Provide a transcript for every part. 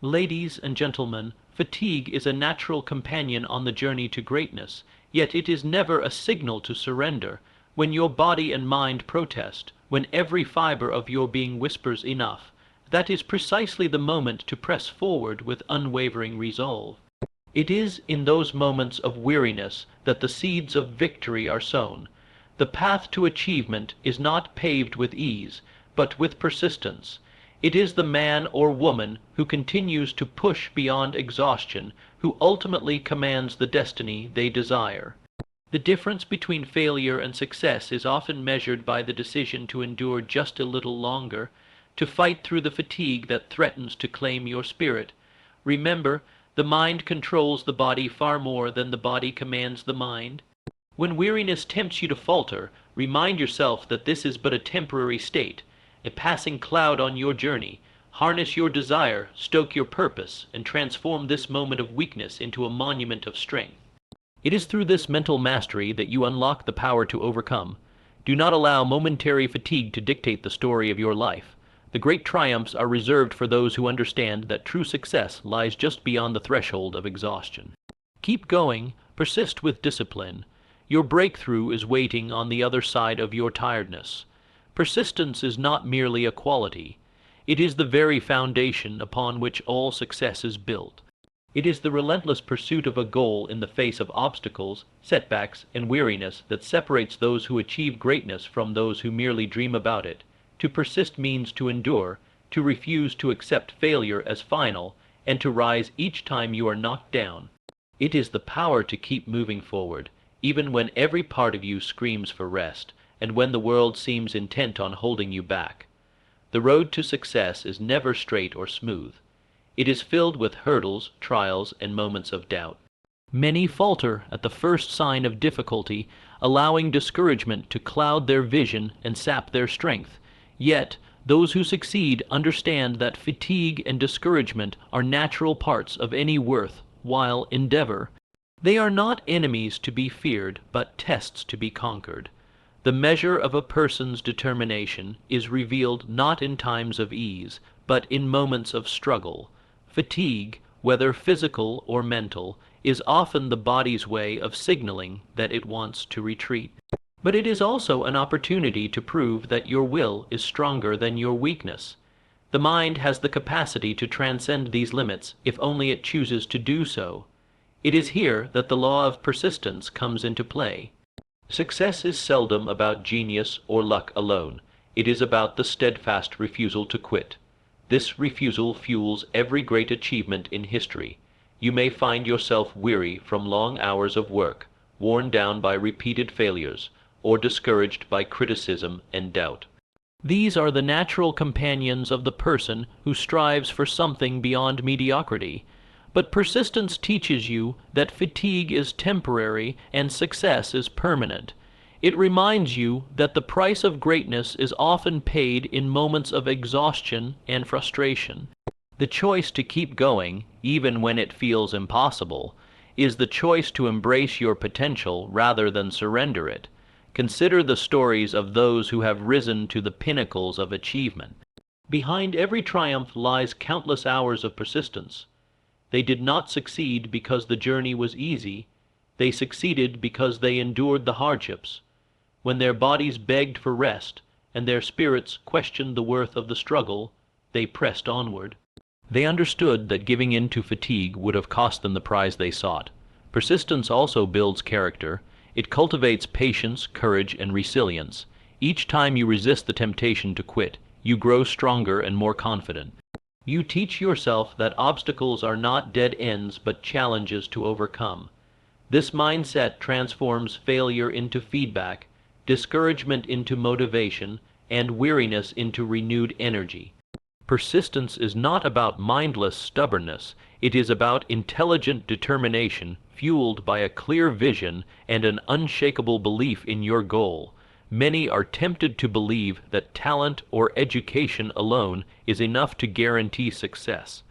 Ladies and gentlemen, fatigue is a natural companion on the journey to greatness, yet it is never a signal to surrender. When your body and mind protest, when every fiber of your being whispers enough, that is precisely the moment to press forward with unwavering resolve. It is in those moments of weariness that the seeds of victory are sown. The path to achievement is not paved with ease, but with persistence. It is the man or woman who continues to push beyond exhaustion who ultimately commands the destiny they desire. The difference between failure and success is often measured by the decision to endure just a little longer, to fight through the fatigue that threatens to claim your spirit. Remember, the mind controls the body far more than the body commands the mind. When weariness tempts you to falter, remind yourself that this is but a temporary state, a passing cloud on your journey. Harness your desire, stoke your purpose, and transform this moment of weakness into a monument of strength. It is through this mental mastery that you unlock the power to overcome. Do not allow momentary fatigue to dictate the story of your life. The great triumphs are reserved for those who understand that true success lies just beyond the threshold of exhaustion. Keep going, persist with discipline. Your breakthrough is waiting on the other side of your tiredness. Persistence is not merely a quality. It is the very foundation upon which all success is built. It is the relentless pursuit of a goal in the face of obstacles, setbacks, and weariness that separates those who achieve greatness from those who merely dream about it. To persist means to endure, to refuse to accept failure as final, and to rise each time you are knocked down. It is the power to keep moving forward, even when every part of you screams for rest, and when the world seems intent on holding you back. The road to success is never straight or smooth. It is filled with hurdles, trials, and moments of doubt. Many falter at the first sign of difficulty, allowing discouragement to cloud their vision and sap their strength. Yet, those who succeed understand that fatigue and discouragement are natural parts of any worthwhile endeavor. They are not enemies to be feared, but tests to be conquered. The measure of a person's determination is revealed not in times of ease, but in moments of struggle. Fatigue, whether physical or mental, is often the body's way of signaling that it wants to retreat. But it is also an opportunity to prove that your will is stronger than your weakness. The mind has the capacity to transcend these limits if only it chooses to do so. It is here that the law of persistence comes into play. Success is seldom about genius or luck alone. It is about the steadfast refusal to quit. This refusal fuels every great achievement in history. You may find yourself weary from long hours of work, worn down by repeated failures, or discouraged by criticism and doubt. These are the natural companions of the person who strives for something beyond mediocrity. But persistence teaches you that fatigue is temporary and success is permanent. It reminds you that the price of greatness is often paid in moments of exhaustion and frustration. The choice to keep going, even when it feels impossible, is the choice to embrace your potential rather than surrender it. Consider the stories of those who have risen to the pinnacles of achievement. Behind every triumph lies countless hours of persistence. They did not succeed because the journey was easy. They succeeded because they endured the hardships. When their bodies begged for rest, and their spirits questioned the worth of the struggle, they pressed onward. They understood that giving in to fatigue would have cost them the prize they sought. Persistence also builds character. It cultivates patience, courage, and resilience. Each time you resist the temptation to quit, you grow stronger and more confident. You teach yourself that obstacles are not dead ends but challenges to overcome. This mindset transforms failure into feedback, discouragement into motivation, and weariness into renewed energy. Persistence is not about mindless stubbornness. It is about intelligent determination, fueled by a clear vision and an unshakable belief in your goal. Many are tempted to believe that talent or education alone is enough to guarantee success.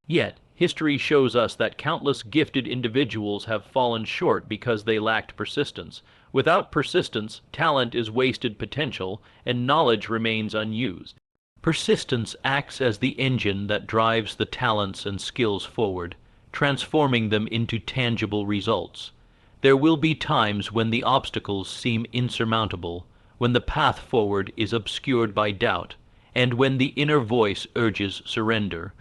Yet, history shows us that countless gifted individuals have fallen short because they lacked persistence. Without persistence, talent is wasted potential, and knowledge remains unused. Persistence acts as the engine that drives the talents and skills forward, transforming them into tangible results. There will be times when the obstacles seem insurmountable, when the path forward is obscured by doubt, and when the inner voice urges surrender.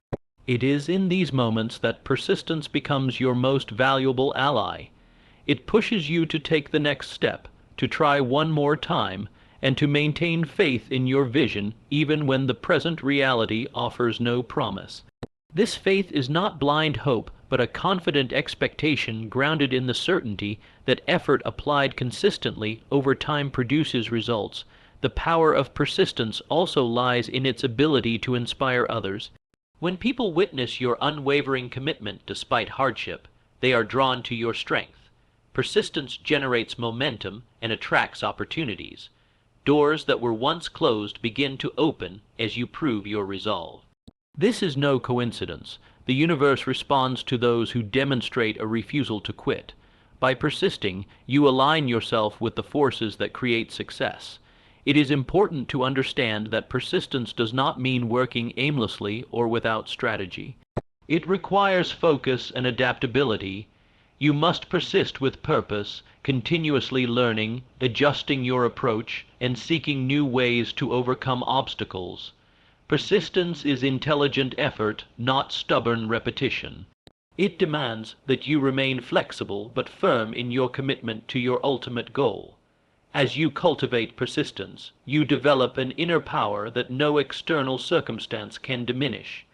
It is in these moments that persistence becomes your most valuable ally. It pushes you to take the next step, to try one more time, and to maintain faith in your vision even when the present reality offers no promise. This faith is not blind hope, but a confident expectation grounded in the certainty that effort applied consistently over time produces results. The power of persistence also lies in its ability to inspire others. When people witness your unwavering commitment despite hardship, they are drawn to your strength. Persistence generates momentum and attracts opportunities. Doors that were once closed begin to open as you prove your resolve. This is no coincidence. The universe responds to those who demonstrate a refusal to quit. By persisting, you align yourself with the forces that create success. It is important to understand that persistence does not mean working aimlessly or without strategy. It requires focus and adaptability. You must persist with purpose, continuously learning, adjusting your approach, and seeking new ways to overcome obstacles. Persistence is intelligent effort, not stubborn repetition. It demands that you remain flexible but firm in your commitment to your ultimate goal. As you cultivate persistence, you develop an inner power that no external circumstance can diminish.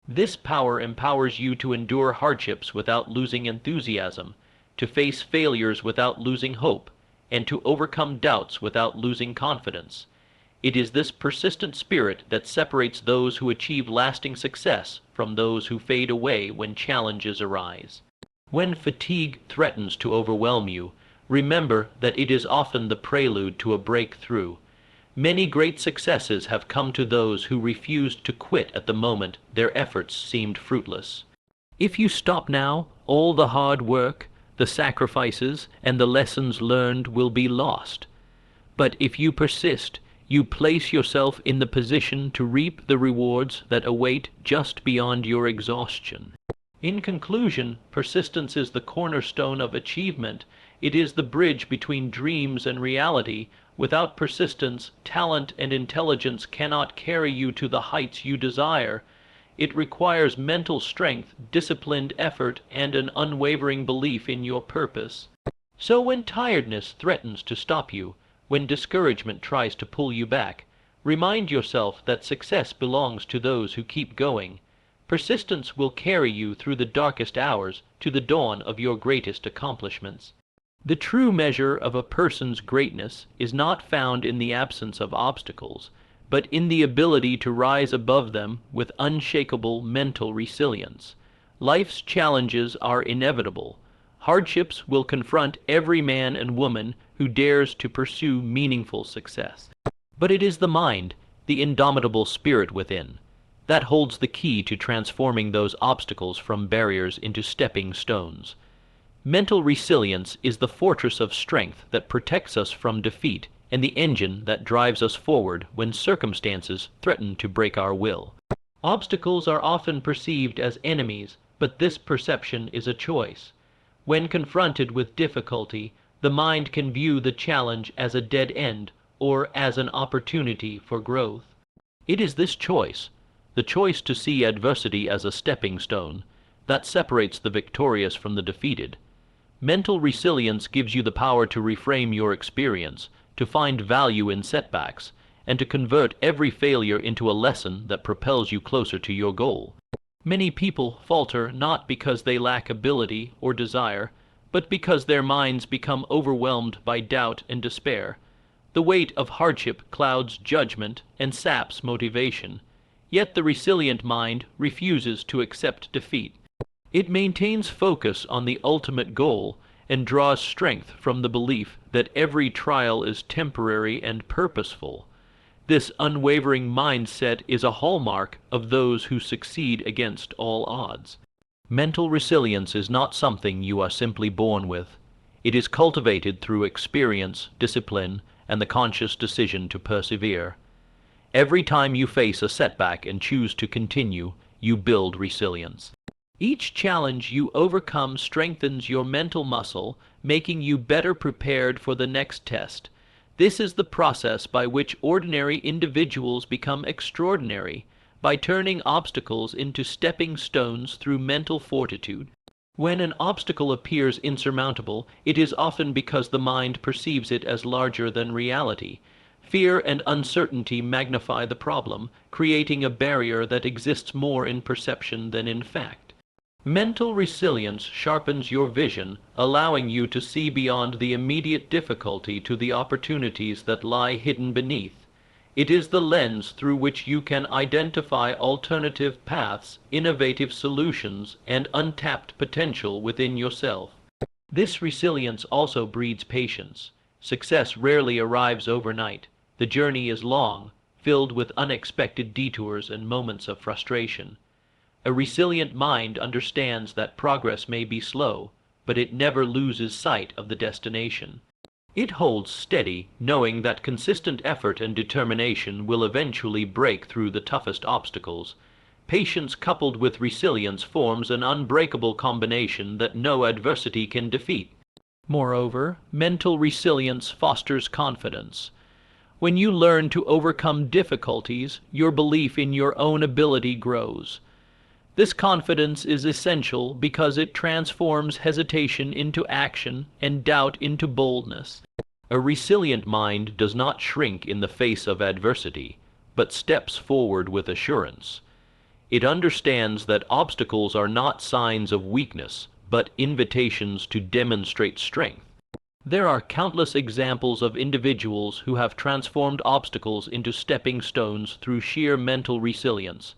This power empowers you to endure hardships without losing enthusiasm, to face failures without losing hope, and to overcome doubts without losing confidence. It is this persistent spirit that separates those who achieve lasting success from those who fade away when challenges arise. When fatigue threatens to overwhelm you, remember that it is often the prelude to a breakthrough. Many great successes have come to those who refused to quit at the moment their efforts seemed fruitless. If you stop now, all the hard work, the sacrifices, and the lessons learned will be lost. But if you persist, you place yourself in the position to reap the rewards that await just beyond your exhaustion. In conclusion, persistence is the cornerstone of achievement. It is the bridge between dreams and reality. Without persistence, talent and intelligence cannot carry you to the heights you desire. It requires mental strength, disciplined effort, and an unwavering belief in your purpose. So when tiredness threatens to stop you, when discouragement tries to pull you back, remind yourself that success belongs to those who keep going. Persistence will carry you through the darkest hours to the dawn of your greatest accomplishments. The true measure of a person's greatness is not found in the absence of obstacles, but in the ability to rise above them with unshakable mental resilience. Life's challenges are inevitable. Hardships will confront every man and woman who dares to pursue meaningful success. But it is the mind, the indomitable spirit within, that holds the key to transforming those obstacles from barriers into stepping stones. Mental resilience is the fortress of strength that protects us from defeat and the engine that drives us forward when circumstances threaten to break our will. Obstacles are often perceived as enemies, but this perception is a choice. When confronted with difficulty, the mind can view the challenge as a dead end or as an opportunity for growth. It is this choice, the choice to see adversity as a stepping stone, that separates the victorious from the defeated. Mental resilience gives you the power to reframe your experience, to find value in setbacks, and to convert every failure into a lesson that propels you closer to your goal. Many people falter not because they lack ability or desire, but because their minds become overwhelmed by doubt and despair. The weight of hardship clouds judgment and saps motivation, yet the resilient mind refuses to accept defeat. It maintains focus on the ultimate goal and draws strength from the belief that every trial is temporary and purposeful. This unwavering mindset is a hallmark of those who succeed against all odds. Mental resilience is not something you are simply born with. It is cultivated through experience, discipline, and the conscious decision to persevere. Every time you face a setback and choose to continue, you build resilience. Each challenge you overcome strengthens your mental muscle, making you better prepared for the next test. This is the process by which ordinary individuals become extraordinary, by turning obstacles into stepping stones through mental fortitude. When an obstacle appears insurmountable, it is often because the mind perceives it as larger than reality. Fear and uncertainty magnify the problem, creating a barrier that exists more in perception than in fact. Mental resilience sharpens your vision, allowing you to see beyond the immediate difficulty to the opportunities that lie hidden beneath. It is the lens through which you can identify alternative paths, innovative solutions, and untapped potential within yourself. This resilience also breeds patience. Success rarely arrives overnight. The journey is long, filled with unexpected detours and moments of frustration. A resilient mind understands that progress may be slow, but it never loses sight of the destination. It holds steady, knowing that consistent effort and determination will eventually break through the toughest obstacles. Patience coupled with resilience forms an unbreakable combination that no adversity can defeat. Moreover, mental resilience fosters confidence. When you learn to overcome difficulties, your belief in your own ability grows. This confidence is essential because it transforms hesitation into action and doubt into boldness. A resilient mind does not shrink in the face of adversity, but steps forward with assurance. It understands that obstacles are not signs of weakness, but invitations to demonstrate strength. There are countless examples of individuals who have transformed obstacles into stepping stones through sheer mental resilience.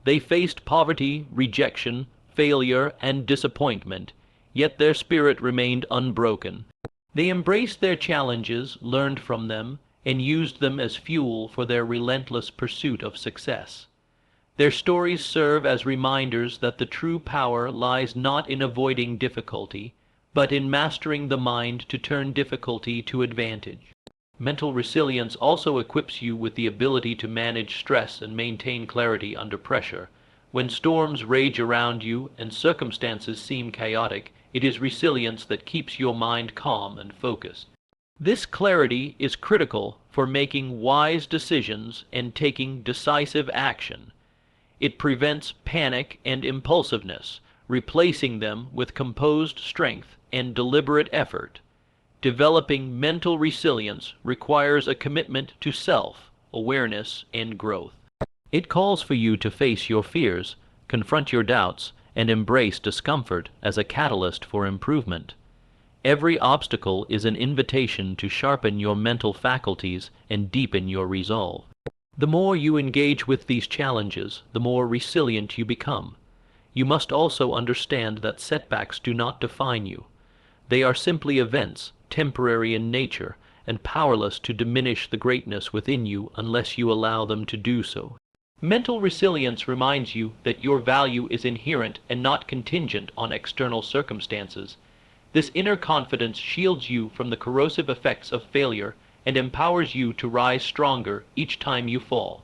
They faced poverty, rejection, failure, and disappointment, yet their spirit remained unbroken. They embraced their challenges, learned from them, and used them as fuel for their relentless pursuit of success. Their stories serve as reminders that the true power lies not in avoiding difficulty, but in mastering the mind to turn difficulty to advantage. Mental resilience also equips you with the ability to manage stress and maintain clarity under pressure. When storms rage around you and circumstances seem chaotic, it is resilience that keeps your mind calm and focused. This clarity is critical for making wise decisions and taking decisive action. It prevents panic and impulsiveness, replacing them with composed strength and deliberate effort. Developing mental resilience requires a commitment to self, awareness, and growth. It calls for you to face your fears, confront your doubts, and embrace discomfort as a catalyst for improvement. Every obstacle is an invitation to sharpen your mental faculties and deepen your resolve. The more you engage with these challenges, the more resilient you become. You must also understand that setbacks do not define you. They are simply events, temporary in nature, and powerless to diminish the greatness within you unless you allow them to do so. Mental resilience reminds you that your value is inherent and not contingent on external circumstances. This inner confidence shields you from the corrosive effects of failure and empowers you to rise stronger each time you fall.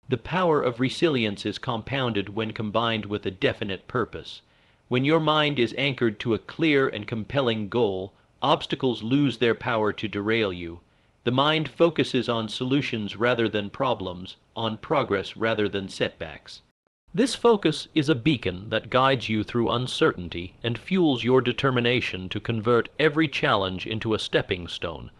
The power of resilience is compounded when combined with a definite purpose. When your mind is anchored to a clear and compelling goal, obstacles lose their power to derail you. The mind focuses on solutions rather than problems, on progress rather than setbacks. This focus is a beacon that guides you through uncertainty and fuels your determination to convert every challenge into a stepping stone.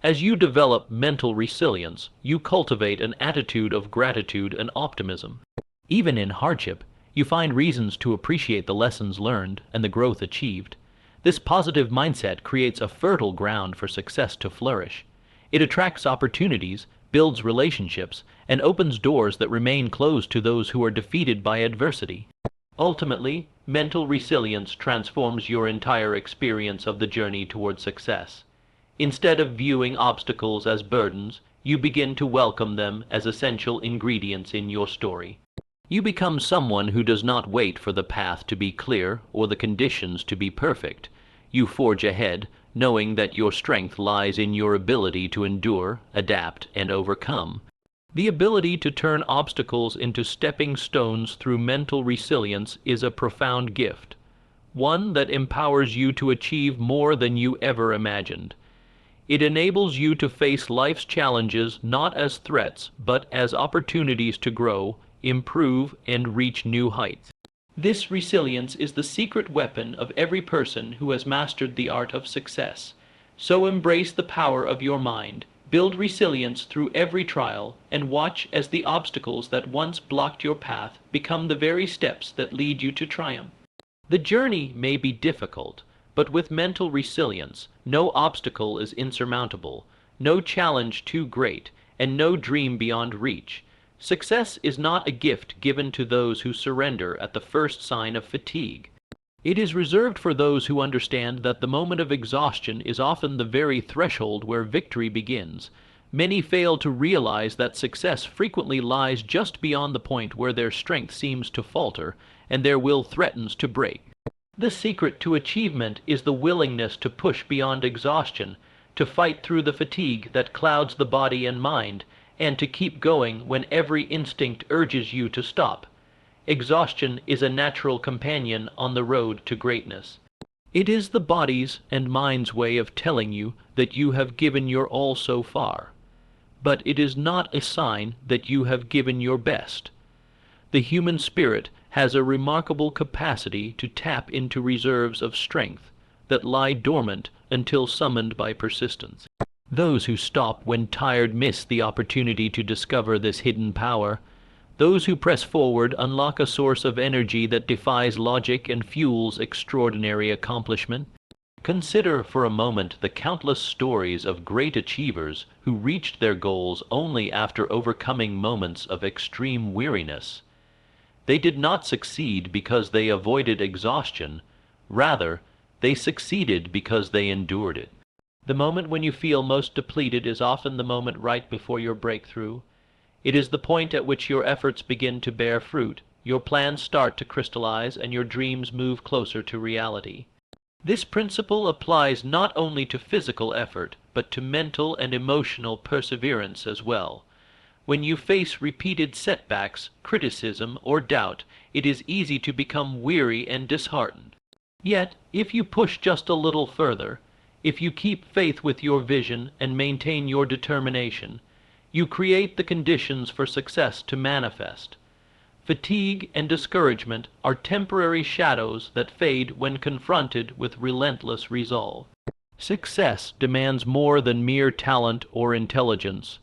As you develop mental resilience, you cultivate an attitude of gratitude and optimism. Even in hardship, you find reasons to appreciate the lessons learned and the growth achieved. This positive mindset creates a fertile ground for success to flourish. It attracts opportunities, builds relationships, and opens doors that remain closed to those who are defeated by adversity. Ultimately, mental resilience transforms your entire experience of the journey toward success. Instead of viewing obstacles as burdens, you begin to welcome them as essential ingredients in your story. You become someone who does not wait for the path to be clear or the conditions to be perfect. You forge ahead, knowing that your strength lies in your ability to endure, adapt, and overcome. The ability to turn obstacles into stepping stones through mental resilience is a profound gift, one that empowers you to achieve more than you ever imagined. It enables you to face life's challenges not as threats, but as opportunities to grow, improve, and reach new heights. This resilience is the secret weapon of every person who has mastered the art of success. So embrace the power of your mind, build resilience through every trial, and watch as the obstacles that once blocked your path become the very steps that lead you to triumph. The journey may be difficult, but with mental resilience, no obstacle is insurmountable, no challenge too great, and no dream beyond reach. Success is not a gift given to those who surrender at the first sign of fatigue. It is reserved for those who understand that the moment of exhaustion is often the very threshold where victory begins. Many fail to realize that success frequently lies just beyond the point where their strength seems to falter and their will threatens to break. The secret to achievement is the willingness to push beyond exhaustion, to fight through the fatigue that clouds the body and mind, and to keep going when every instinct urges you to stop. Exhaustion is a natural companion on the road to greatness. It is the body's and mind's way of telling you that you have given your all so far, but it is not a sign that you have given your best. The human spirit has a remarkable capacity to tap into reserves of strength that lie dormant until summoned by persistence. Those who stop when tired miss the opportunity to discover this hidden power. Those who press forward unlock a source of energy that defies logic and fuels extraordinary accomplishment. Consider for a moment the countless stories of great achievers who reached their goals only after overcoming moments of extreme weariness. They did not succeed because they avoided exhaustion. Rather, they succeeded because they endured it. The moment when you feel most depleted is often the moment right before your breakthrough. It is the point at which your efforts begin to bear fruit, your plans start to crystallize, and your dreams move closer to reality. This principle applies not only to physical effort, but to mental and emotional perseverance as well. When you face repeated setbacks, criticism, or doubt, it is easy to become weary and disheartened. Yet, if you push just a little further, if you keep faith with your vision and maintain your determination, you create the conditions for success to manifest. Fatigue and discouragement are temporary shadows that fade when confronted with relentless resolve. Success demands more than mere talent or intelligence.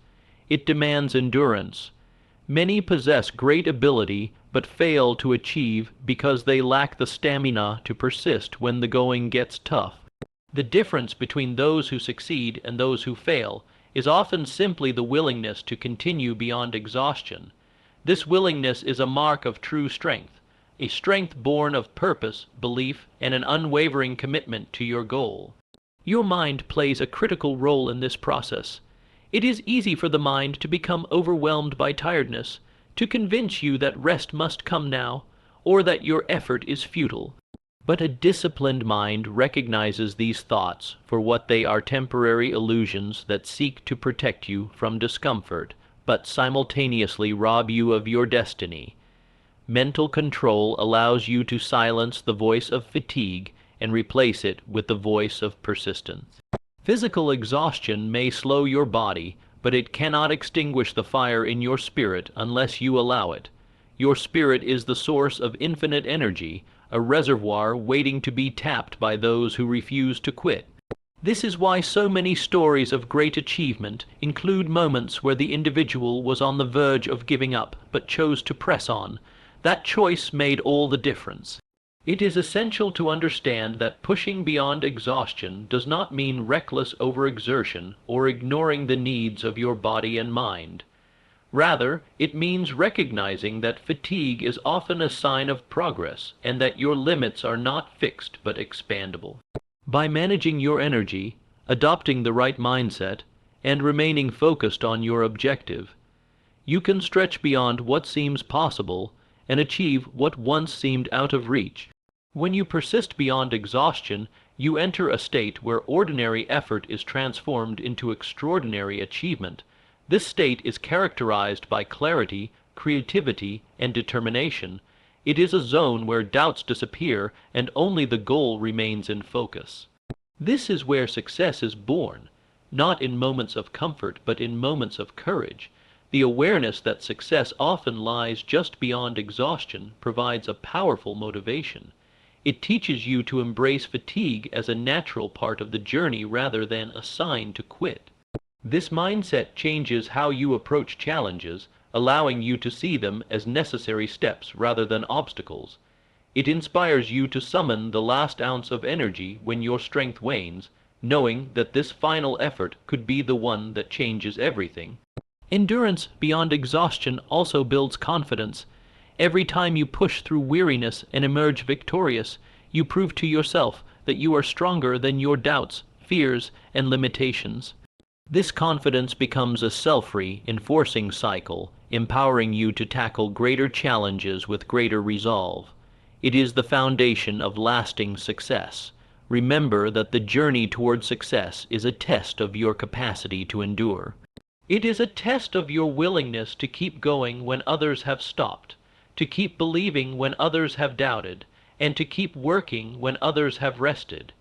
It demands endurance. Many possess great ability but fail to achieve because they lack the stamina to persist when the going gets tough. The difference between those who succeed and those who fail is often simply the willingness to continue beyond exhaustion. This willingness is a mark of true strength, a strength born of purpose, belief, and an unwavering commitment to your goal. Your mind plays a critical role in this process. It is easy for the mind to become overwhelmed by tiredness, to convince you that rest must come now, or that your effort is futile. But a disciplined mind recognizes these thoughts for what they are: temporary illusions that seek to protect you from discomfort, but simultaneously rob you of your destiny. Mental control allows you to silence the voice of fatigue and replace it with the voice of persistence. Physical exhaustion may slow your body, but it cannot extinguish the fire in your spirit unless you allow it. Your spirit is the source of infinite energy, a reservoir waiting to be tapped by those who refuse to quit. This is why so many stories of great achievement include moments where the individual was on the verge of giving up but chose to press on. That choice made all the difference. It is essential to understand that pushing beyond exhaustion does not mean reckless overexertion or ignoring the needs of your body and mind. Rather, it means recognizing that fatigue is often a sign of progress and that your limits are not fixed but expandable. By managing your energy, adopting the right mindset, and remaining focused on your objective, you can stretch beyond what seems possible and achieve what once seemed out of reach. When you persist beyond exhaustion, you enter a state where ordinary effort is transformed into extraordinary achievement. This state is characterized by clarity, creativity, and determination. It is a zone where doubts disappear and only the goal remains in focus. This is where success is born, not in moments of comfort, but in moments of courage. The awareness that success often lies just beyond exhaustion provides a powerful motivation. It teaches you to embrace fatigue as a natural part of the journey rather than a sign to quit. This mindset changes how you approach challenges, allowing you to see them as necessary steps rather than obstacles. It inspires you to summon the last ounce of energy when your strength wanes, knowing that this final effort could be the one that changes everything. Endurance beyond exhaustion also builds confidence. Every time you push through weariness and emerge victorious, you prove to yourself that you are stronger than your doubts, fears, and limitations. This confidence becomes a self-reinforcing cycle, empowering you to tackle greater challenges with greater resolve. It is the foundation of lasting success. Remember that the journey toward success is a test of your capacity to endure. It is a test of your willingness to keep going when others have stopped, to keep believing when others have doubted, and to keep working when others have rested.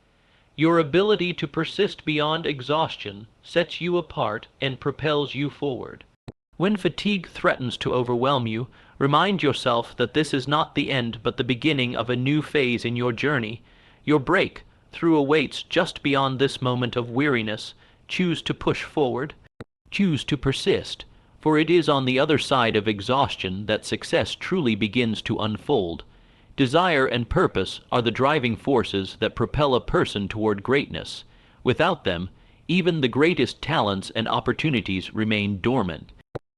Your ability to persist beyond exhaustion sets you apart and propels you forward. When fatigue threatens to overwhelm you, remind yourself that this is not the end but the beginning of a new phase in your journey. Your break through awaits just beyond this moment of weariness. Choose to push forward. Choose to persist, for it is on the other side of exhaustion that success truly begins to unfold. Desire and purpose are the driving forces that propel a person toward greatness. Without them, even the greatest talents and opportunities remain dormant.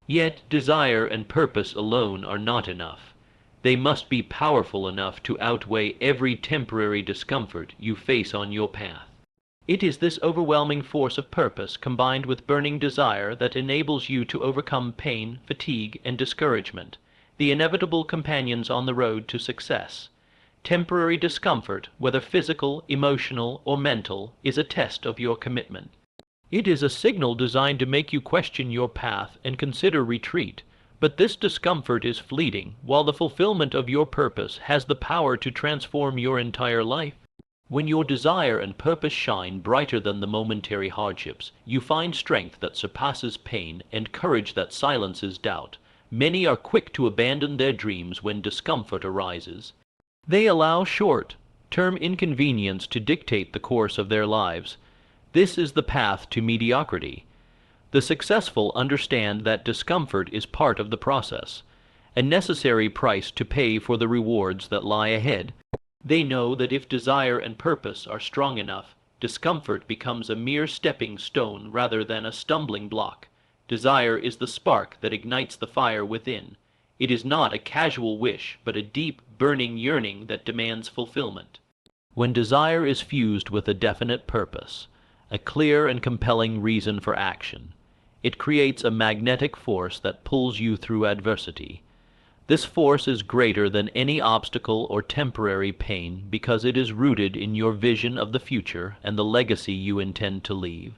Yet desire and purpose alone are not enough. They must be powerful enough to outweigh every temporary discomfort you face on your path. It is this overwhelming force of purpose combined with burning desire that enables you to overcome pain, fatigue, and discouragement, the inevitable companions on the road to success. Temporary discomfort, whether physical, emotional, or mental, is a test of your commitment. It is a signal designed to make you question your path and consider retreat. But this discomfort is fleeting, while the fulfillment of your purpose has the power to transform your entire life. When your desire and purpose shine brighter than the momentary hardships, you find strength that surpasses pain and courage that silences doubt. Many are quick to abandon their dreams when discomfort arises. They allow short-term inconvenience to dictate the course of their lives. This is the path to mediocrity. The successful understand that discomfort is part of the process, a necessary price to pay for the rewards that lie ahead. They know that if desire and purpose are strong enough, discomfort becomes a mere stepping stone rather than a stumbling block. Desire is the spark that ignites the fire within. It is not a casual wish, but a deep, burning yearning that demands fulfillment. When desire is fused with a definite purpose, a clear and compelling reason for action, it creates a magnetic force that pulls you through adversity. This force is greater than any obstacle or temporary pain because it is rooted in your vision of the future and the legacy you intend to leave.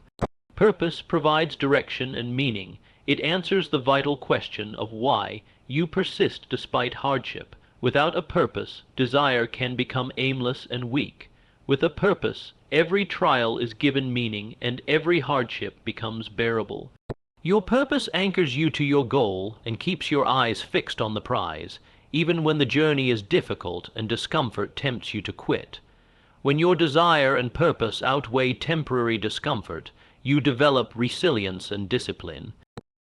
Purpose provides direction and meaning. It answers the vital question of why you persist despite hardship. Without a purpose, desire can become aimless and weak. With a purpose, every trial is given meaning and every hardship becomes bearable. Your purpose anchors you to your goal and keeps your eyes fixed on the prize, even when the journey is difficult and discomfort tempts you to quit. When your desire and purpose outweigh temporary discomfort, you develop resilience and discipline.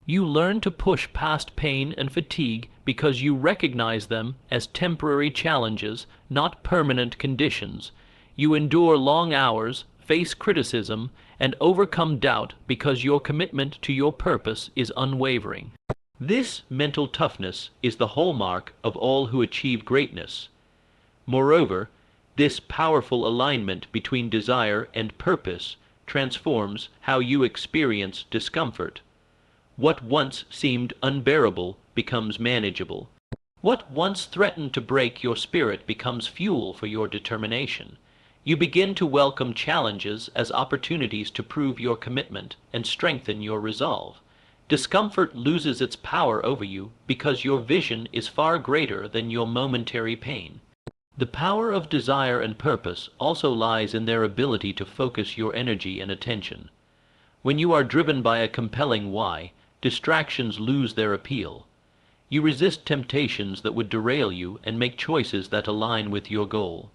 You learn to push past pain and fatigue because you recognize them as temporary challenges, not permanent conditions. You endure long hours, face criticism, and overcome doubt because your commitment to your purpose is unwavering. This mental toughness is the hallmark of all who achieve greatness. Moreover, this powerful alignment between desire and purpose transforms how you experience discomfort. What once seemed unbearable becomes manageable. What once threatened to break your spirit becomes fuel for your determination. You begin to welcome challenges as opportunities to prove your commitment and strengthen your resolve. Discomfort loses its power over you because your vision is far greater than your momentary pain. The power of desire and purpose also lies in their ability to focus your energy and attention. When you are driven by a compelling why, distractions lose their appeal. You resist temptations that would derail you and make choices that align with your goal.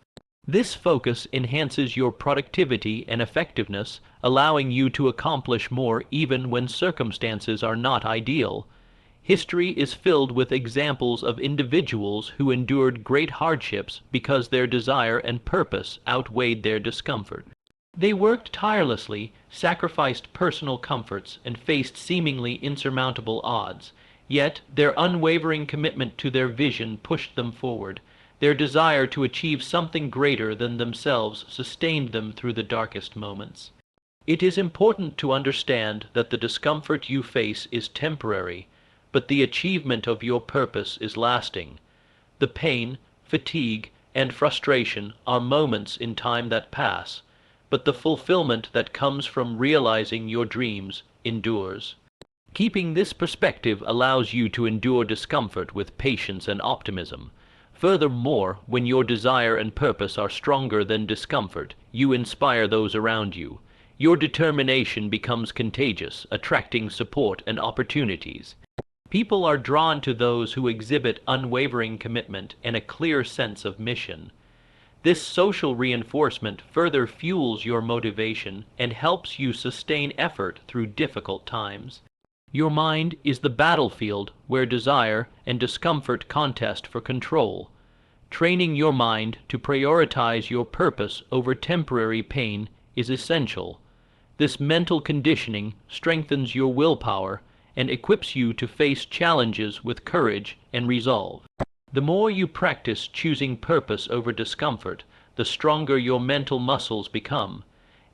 This focus enhances your productivity and effectiveness, allowing you to accomplish more even when circumstances are not ideal. History is filled with examples of individuals who endured great hardships because their desire and purpose outweighed their discomfort. They worked tirelessly, sacrificed personal comforts, and faced seemingly insurmountable odds. Yet their unwavering commitment to their vision pushed them forward. Their desire to achieve something greater than themselves sustained them through the darkest moments. It is important to understand that the discomfort you face is temporary, but the achievement of your purpose is lasting. The pain, fatigue, and frustration are moments in time that pass, but the fulfillment that comes from realizing your dreams endures. Keeping this perspective allows you to endure discomfort with patience and optimism. Furthermore, when your desire and purpose are stronger than discomfort, you inspire those around you. Your determination becomes contagious, attracting support and opportunities. People are drawn to those who exhibit unwavering commitment and a clear sense of mission. This social reinforcement further fuels your motivation and helps you sustain effort through difficult times. Your mind is the battlefield where desire and discomfort contest for control. Training your mind to prioritize your purpose over temporary pain is essential. This mental conditioning strengthens your willpower and equips you to face challenges with courage and resolve. The more you practice choosing purpose over discomfort, the stronger your mental muscles become.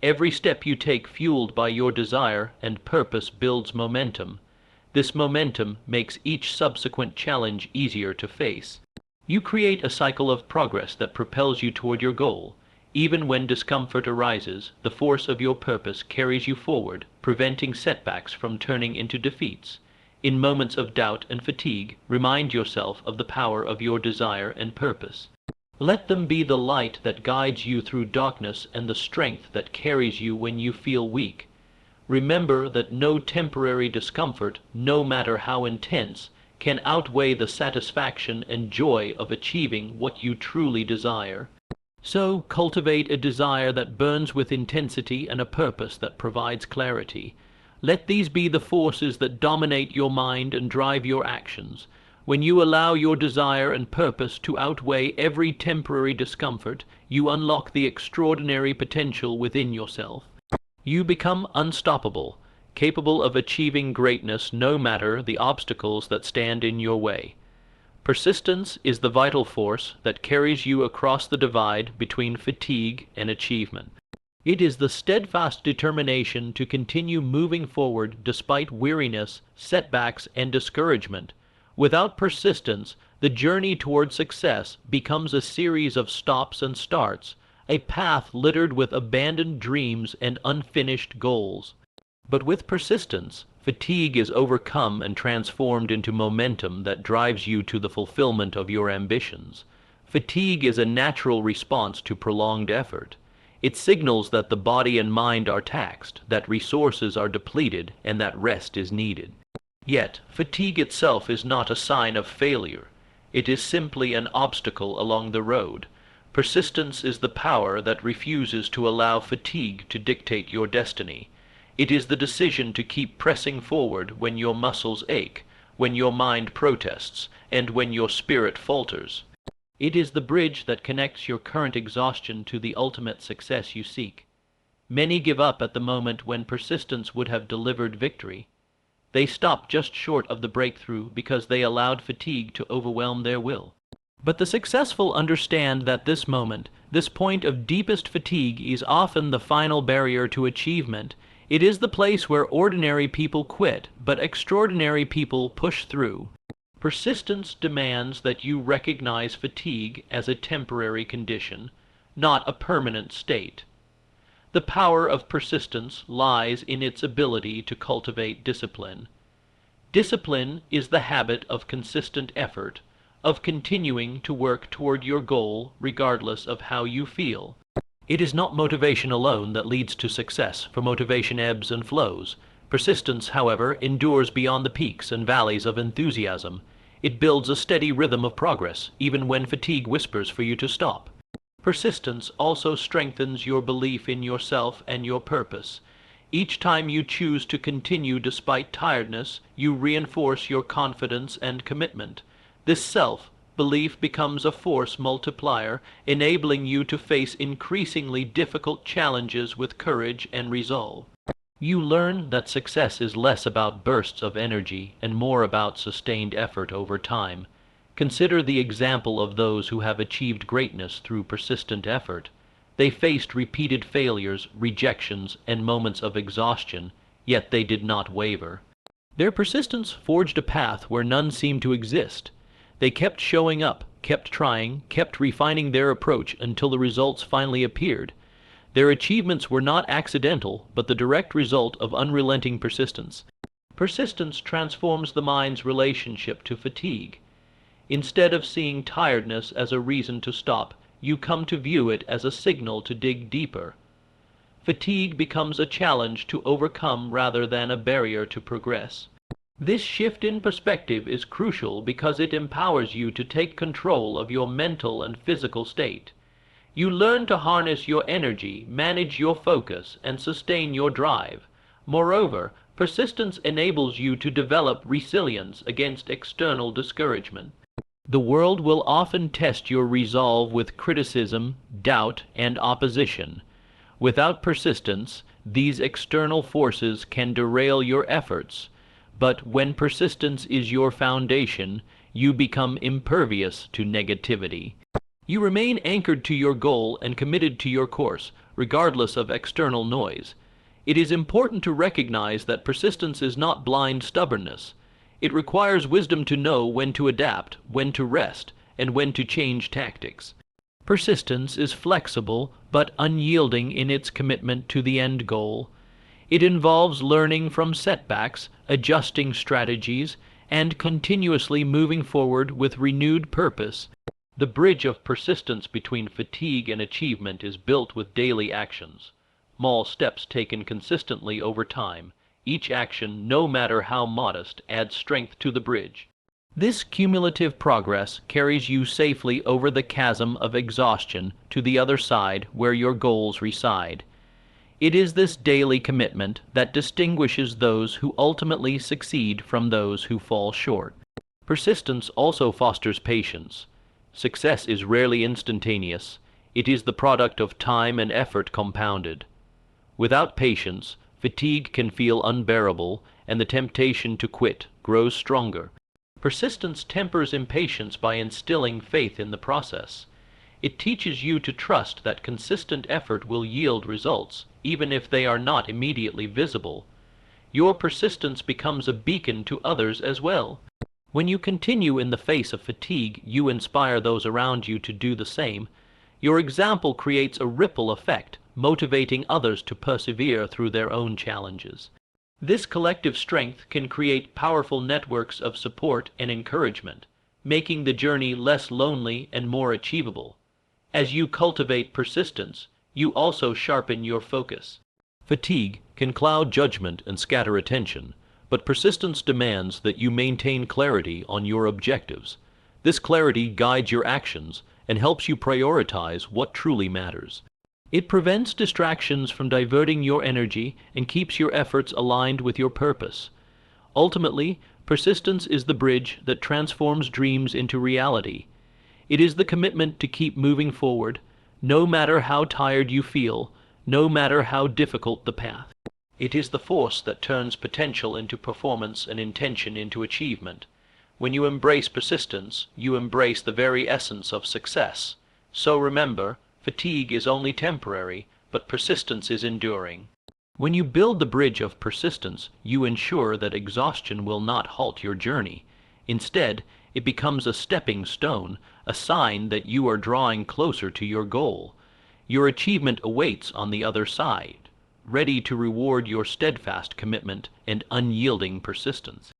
Every step you take fueled by your desire and purpose builds momentum. This momentum makes each subsequent challenge easier to face. You create a cycle of progress that propels you toward your goal. Even when discomfort arises, the force of your purpose carries you forward, preventing setbacks from turning into defeats. In moments of doubt and fatigue, remind yourself of the power of your desire and purpose. Let them be the light that guides you through darkness and the strength that carries you when you feel weak. Remember that no temporary discomfort, no matter how intense, can outweigh the satisfaction and joy of achieving what you truly desire. So cultivate a desire that burns with intensity and a purpose that provides clarity. Let these be the forces that dominate your mind and drive your actions. When you allow your desire and purpose to outweigh every temporary discomfort, you unlock the extraordinary potential within yourself. You become unstoppable, capable of achieving greatness no matter the obstacles that stand in your way. Persistence is the vital force that carries you across the divide between fatigue and achievement. It is the steadfast determination to continue moving forward despite weariness, setbacks, and discouragement. Without persistence, the journey toward success becomes a series of stops and starts, a path littered with abandoned dreams and unfinished goals. But with persistence, fatigue is overcome and transformed into momentum that drives you to the fulfillment of your ambitions. Fatigue is a natural response to prolonged effort. It signals that the body and mind are taxed, that resources are depleted, and that rest is needed. Yet, fatigue itself is not a sign of failure. It is simply an obstacle along the road. Persistence is the power that refuses to allow fatigue to dictate your destiny. It is the decision to keep pressing forward when your muscles ache, when your mind protests, and when your spirit falters. It is the bridge that connects your current exhaustion to the ultimate success you seek. Many give up at the moment when persistence would have delivered victory. They stop just short of the breakthrough because they allowed fatigue to overwhelm their will. But the successful understand that this moment, this point of deepest fatigue, is often the final barrier to achievement. It is the place where ordinary people quit, but extraordinary people push through. Persistence demands that you recognize fatigue as a temporary condition, not a permanent state. The power of persistence lies in its ability to cultivate discipline. Discipline is the habit of consistent effort, of continuing to work toward your goal regardless of how you feel. It is not motivation alone that leads to success, for motivation ebbs and flows. Persistence, however, endures beyond the peaks and valleys of enthusiasm. It builds a steady rhythm of progress, even when fatigue whispers for you to stop. Persistence also strengthens your belief in yourself and your purpose. Each time you choose to continue despite tiredness, you reinforce your confidence and commitment. This self-belief becomes a force multiplier, enabling you to face increasingly difficult challenges with courage and resolve. You learn that success is less about bursts of energy and more about sustained effort over time. Consider the example of those who have achieved greatness through persistent effort. They faced repeated failures, rejections, and moments of exhaustion, yet they did not waver. Their persistence forged a path where none seemed to exist. They kept showing up, kept trying, kept refining their approach until the results finally appeared. Their achievements were not accidental, but the direct result of unrelenting persistence. Persistence transforms the mind's relationship to fatigue. Instead of seeing tiredness as a reason to stop, you come to view it as a signal to dig deeper. Fatigue becomes a challenge to overcome rather than a barrier to progress. This shift in perspective is crucial because it empowers you to take control of your mental and physical state. You learn to harness your energy, manage your focus, and sustain your drive. Moreover, persistence enables you to develop resilience against external discouragement. The world will often test your resolve with criticism, doubt, and opposition. Without persistence, these external forces can derail your efforts. But when persistence is your foundation, you become impervious to negativity. You remain anchored to your goal and committed to your course, regardless of external noise. It is important to recognize that persistence is not blind stubbornness. It requires wisdom to know when to adapt, when to rest, and when to change tactics. Persistence is flexible but unyielding in its commitment to the end goal. It involves learning from setbacks, adjusting strategies, and continuously moving forward with renewed purpose. The bridge of persistence between fatigue and achievement is built with daily actions. Small steps taken consistently over time. Each action, no matter how modest, adds strength to the bridge. This cumulative progress carries you safely over the chasm of exhaustion to the other side where your goals reside. It is this daily commitment that distinguishes those who ultimately succeed from those who fall short. Persistence also fosters patience. Success is rarely instantaneous. It is the product of time and effort compounded. Without patience, fatigue can feel unbearable, and the temptation to quit grows stronger. Persistence tempers impatience by instilling faith in the process. It teaches you to trust that consistent effort will yield results, even if they are not immediately visible. Your persistence becomes a beacon to others as well. When you continue in the face of fatigue, you inspire those around you to do the same. Your example creates a ripple effect, motivating others to persevere through their own challenges. This collective strength can create powerful networks of support and encouragement, making the journey less lonely and more achievable. As you cultivate persistence, you also sharpen your focus. Fatigue can cloud judgment and scatter attention, but persistence demands that you maintain clarity on your objectives. This clarity guides your actions and helps you prioritize what truly matters. It prevents distractions from diverting your energy and keeps your efforts aligned with your purpose. Ultimately, persistence is the bridge that transforms dreams into reality. It is the commitment to keep moving forward, no matter how tired you feel, no matter how difficult the path. It is the force that turns potential into performance and intention into achievement. When you embrace persistence, you embrace the very essence of success. So remember, fatigue is only temporary, but persistence is enduring. When you build the bridge of persistence, you ensure that exhaustion will not halt your journey. Instead, it becomes a stepping stone, a sign that you are drawing closer to your goal. Your achievement awaits on the other side, ready to reward your steadfast commitment and unyielding persistence.